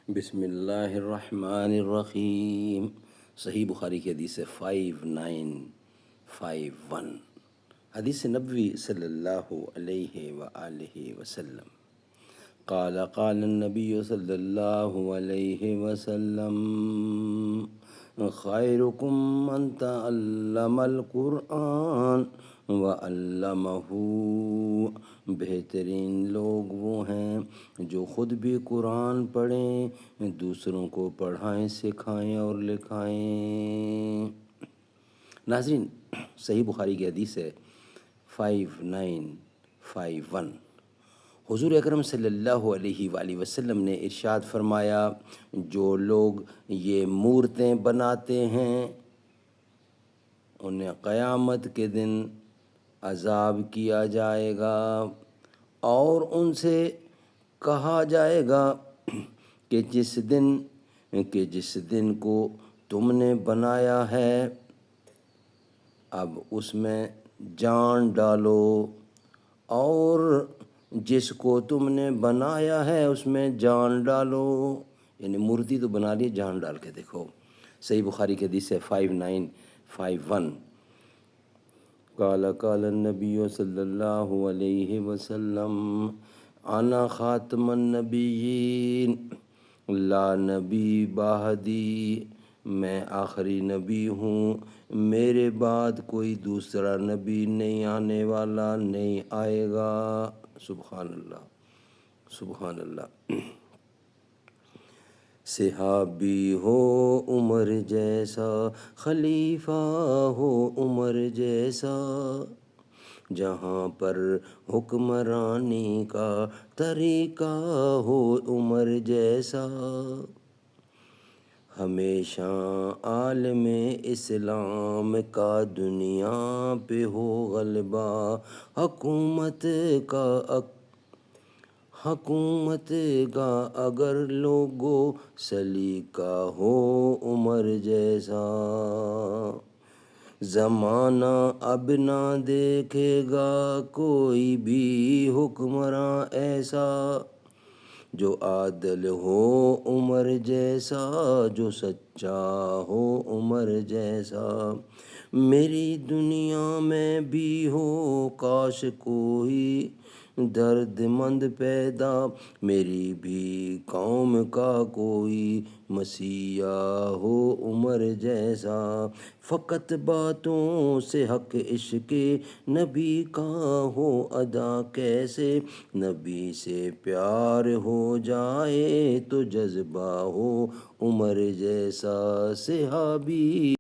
بسم اللہ الرحمن الرحیم۔ صحیح بخاری کی حدیث ہے 5951، حدیث نبوی صلی اللہ علیہ وآلہ وسلم۔ قال النبی صلی اللہ علیہ وسلم: خیرکم من تعلم القرآن وعلمہ۔ بہترین لوگ وہ ہیں جو خود بھی قرآن پڑھیں، دوسروں کو پڑھائیں، سکھائیں اور لکھائیں۔ ناظرین، صحیح بخاری کی حدیث ہے 5951۔ حضور اکرم صلی اللہ علیہ وآلہ وسلم نے ارشاد فرمایا: جو لوگ یہ مورتیں بناتے ہیں انہیں قیامت کے دن عذاب کیا جائے گا، اور ان سے کہا جائے گا کہ جس دن کو تم نے بنایا ہے اب اس میں جان ڈالو، اور جس کو تم نے بنایا ہے اس میں جان ڈالو۔ یعنی مورتی تو بنا لی، جان ڈال کے دیکھو۔ صحیح بخاری کی حدیث ہے 5951۔ قال النبی صلی اللہ علیہ وسلم: انا خاتم النبیین لا نبی بعدی۔ میں آخری نبی ہوں، میرے بعد کوئی دوسرا نبی نہیں آنے والا، نہیں آئے گا۔ سبحان اللہ، سبحان اللہ۔ صحابی ہو عمر جیسا، خلیفہ ہو عمر جیسا، جہاں پر حکمرانی کا طریقہ ہو عمر جیسا، ہمیشہ عالم اسلام کا دنیا پہ ہو غلبہ، حکومت کا اگر لوگو سلیقہ ہو عمر جیسا، زمانہ اب نہ دیکھے گا کوئی بھی حکمراں ایسا، جو عادل ہو عمر جیسا، جو سچا ہو عمر جیسا۔ میری دنیا میں بھی ہو کاش کوئی درد مند پیدا، میری بھی قوم کا کوئی مسیحا ہو عمر جیسا، فقط باتوں سے حق عشق نبی کا ہو ادا، کیسے نبی سے پیار ہو جائے تو جذبہ ہو عمر جیسا۔ صحابی